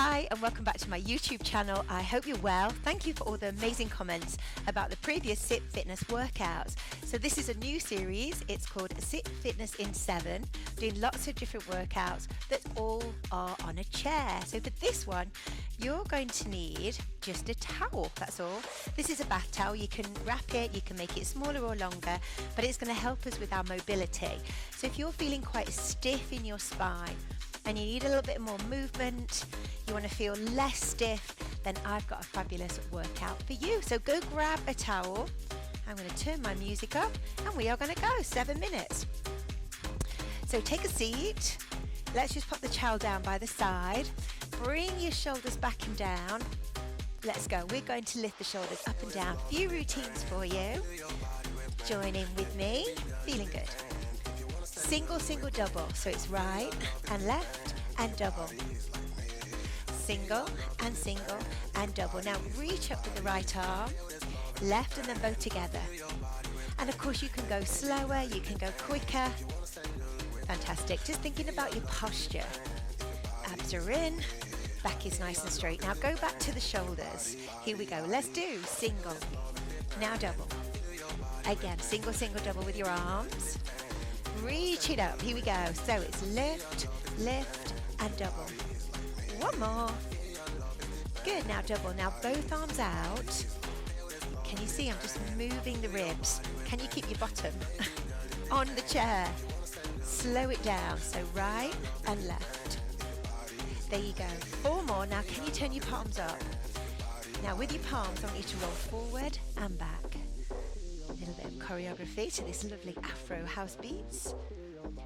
Hi and welcome back to my YouTube channel. I hope you're well. Thank you for all the amazing comments about the previous Sit Fitness workouts. So this is a new series. It's called Sit Fitness in 7, doing lots of different workouts that all are on a chair. So for this one, you're going to need just a towel, that's all. This is a bath towel. You can wrap it, you can make it smaller or longer, but it's going to help us with our mobility. So if you're feeling quite stiff in your spine and you need a little bit more movement, you want to feel less stiff, then I've got a fabulous workout for you. So go grab a towel. I'm going to turn my music up and we are going to go 7 minutes. So take a seat. Let's just pop the towel down by the side. Bring your shoulders back and down. Let's go. We're going to lift the shoulders up and down. A few routines for you. Join in with me. Feeling good. Single, single, double. So it's right and left and double. Single and double. Now reach up with the right arm, left and then both together. And of course you can go slower, you can go quicker. Fantastic. Just thinking about your posture. Abs are in, back is nice and straight. Now go back to the shoulders. Here we go. Let's do single. Now double. Again, single, single, double with your arms. Reach it up. Here we go. So it's lift, lift and double. One more. Good. Now double. Now both arms out. Can you see I'm just moving the ribs? Can you keep your bottom on the chair? Slow it down. So right and left. There you go. 4 more. Now can you turn your palms up? Now with your palms I want you to roll forward and back. A little bit of choreography to this lovely Afro house beats.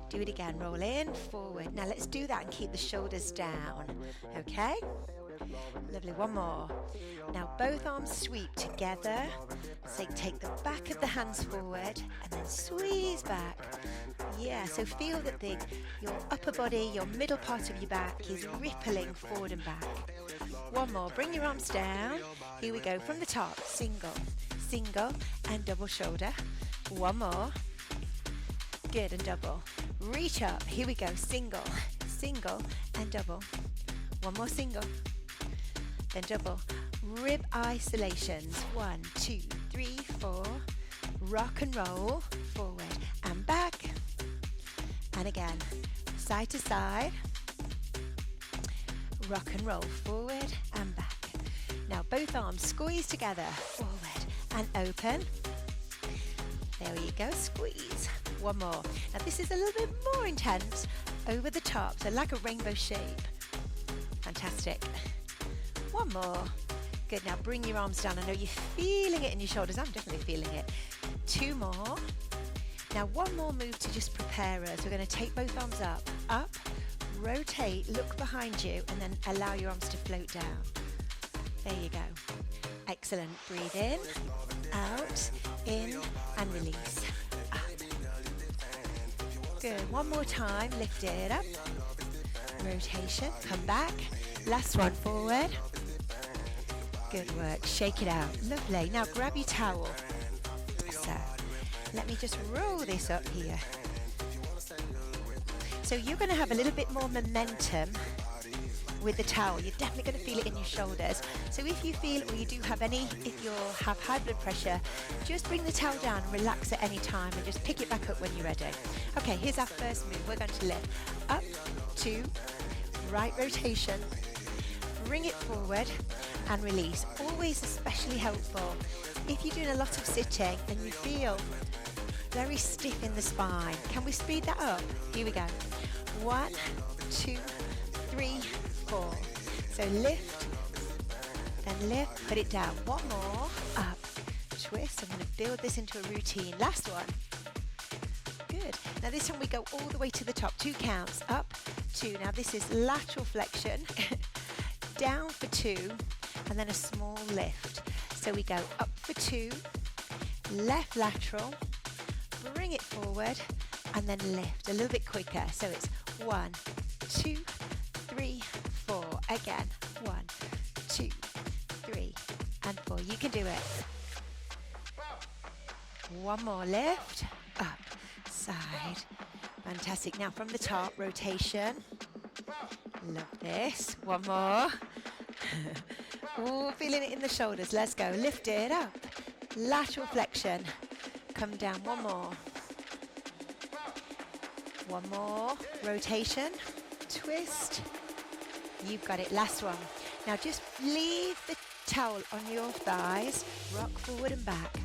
Do it again. Roll in, forward. Now let's do that and keep the shoulders down. Okay? Lovely. One more. Now both arms sweep together. So take the back of the hands forward and then squeeze back. Yeah, so feel that your upper body, your middle part of your back is rippling forward and back. One more. Bring your arms down. Here we go. From the top. Single, single and double shoulder. One more. Good, and double. Reach up. Here we go. Single, single and double. One more single. Then double. Rib isolations. 1, 2, 3, 4. Rock and roll. Forward and back. And again. Side to side. Rock and roll. Forward and back. Now both arms squeeze together. Forward and open. There you go. Squeeze. One more. Now this is a little bit more intense. Over the top. So like a rainbow shape. Fantastic. One more. Good. Now bring your arms down. I know you're feeling it in your shoulders. I'm definitely feeling it. 2 more. Now one more move to just prepare us. We're going to take both arms up. Up. Rotate. Look behind you. And then allow your arms to float down. There you go. Excellent. Breathe in. Out. In. And release. Up. Good. One more time. Lift it up. Rotation. Come back. Last one. Forward. Good work. Shake it out. Lovely. Now grab your towel. So let me just roll this up here. So you're going to have a little bit more momentum with the towel. You're definitely going to feel it in your shoulders. So if you feel, or you do have any, if you have high blood pressure, just bring the towel down and relax at any time and just pick it back up when you're ready. Okay, here's our first move. We're going to lift up, 2, right rotation, bring it forward and release. Always especially helpful if you're doing a lot of sitting and you feel very stiff in the spine. Can we speed that up? Here we go. 1, 2, 3, 4. So lift, then lift, put it down. One more, up, twist. I'm going to build this into a routine. Last one. Good. Now this one we go all the way to the top. 2 counts. Up, 2. Now this is lateral flexion. Down for 2, and then a small lift. So we go up for 2, left lateral, bring it forward, and then lift a little bit quicker. So it's 1, 2, 3, 4. Again, 1, 2, 3, and 4. You can do it. One more lift, up, side. Fantastic. Now from the top, rotation, Love this. One more. Oh, feeling it in the shoulders. Let's go. Lift it up. Lateral flexion. Come down. One more. One more. Rotation. Twist. You've got it. Last one. Now just leave the towel on your thighs. Rock forward and back.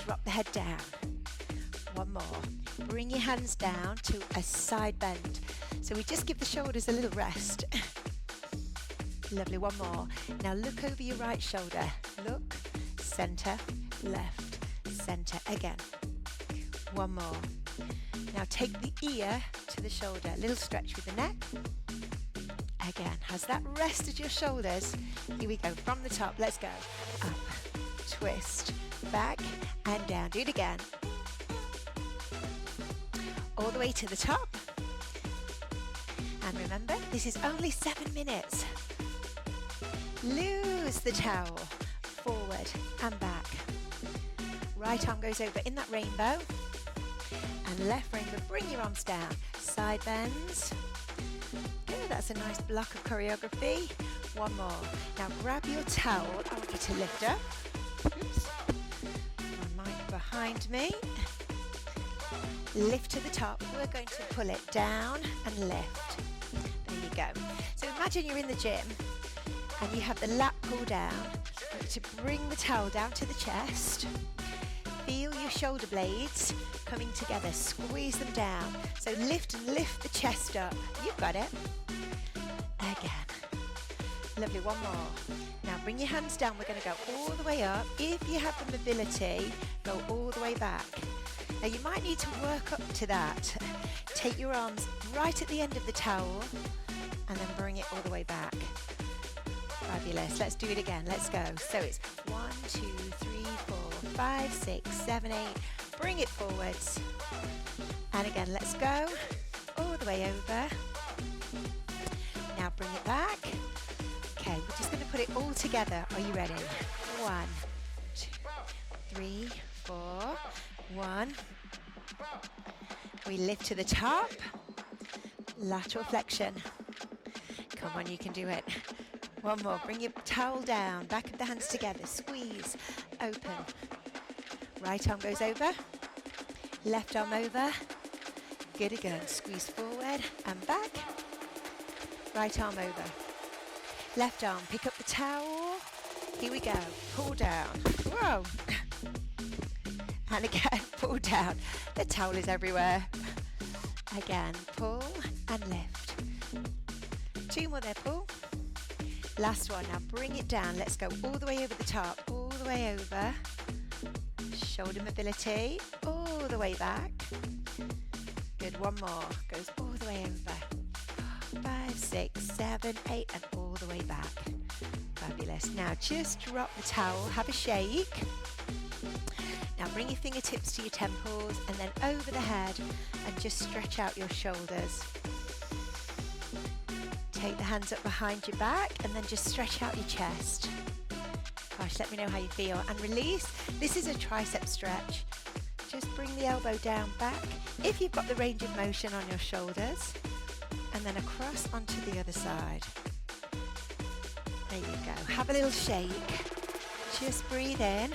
Drop the head down. One more. Bring your hands down to a side bend. So we just give the shoulders a little rest. Lovely. One more. Now look over your right shoulder. Look. Center. Left. Center. Again. One more. Now take the ear to the shoulder. A little stretch with the neck. Again. Has that rested your shoulders? Here we go. From the top. Let's go. Up. Twist. Back and down. Do it again. All the way to the top. And remember, this is only 7 minutes. Lose the towel. Forward and back. Right arm goes over in that rainbow. And left rainbow. Bring your arms down. Side bends. Good, that's a nice block of choreography. One more. Now grab your towel. I want you to lift up. Oops. My mic behind me. Lift to the top. We're going to pull it down and lift. There you go. So imagine you're in the gym and you have the lat pull down. To bring the towel down to the chest. Feel your shoulder blades coming together. Squeeze them down. So lift and lift the chest up. You've got it. Again. Lovely. One more. Now bring your hands down. We're going to go all the way up. If you have the mobility, go all the way back. Now you might need to work up to that. Take your arms right at the end of the towel and then bring it all the way back. Fabulous. Let's do it again. Let's go. So it's 1, 2, 3, 4, 5, 6, 7, 8. Bring it forwards. And again, let's go. All the way over. Now bring it back. Okay, we're just going to put it all together. Are you ready? 1, 2, 3, 4. 1. We lift to the top. Lateral flexion. Come on, you can do it. One more. Bring your towel down. Back of the hands together. Squeeze. Open. Right arm goes over. Left arm over. Good again. Squeeze forward and back. Right arm over. Left arm. Pick up the towel. Here we go. Pull down. Whoa. And again, pull down. The towel is everywhere. Again, pull and lift. 2 more there, pull. Last one, now bring it down. Let's go all the way over the top, all the way over. Shoulder mobility, all the way back. Good, one more. Goes all the way over. 5, 6, 7, 8, and all the way back. Fabulous. Now just drop the towel, have a shake. Now bring your fingertips to your temples and then over the head and just stretch out your shoulders. Take the hands up behind your back and then just stretch out your chest. Gosh, let me know how you feel. And release. This is a tricep stretch. Just bring the elbow down back. If you've got the range of motion on your shoulders. And then across onto the other side. There you go. Have a little shake. Just breathe in.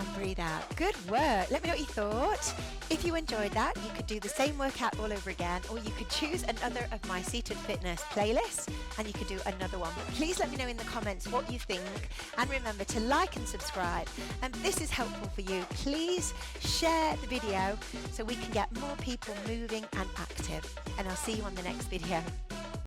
And breathe out. Good work. Let me know what you thought. If you enjoyed that, you could do the same workout all over again, or you could choose another of my Seated Fitness playlists and you could do another one. But please let me know in the comments what you think, and remember to like and subscribe. And if this is helpful for you, please share the video so we can get more people moving and active. And I'll see you on the next video.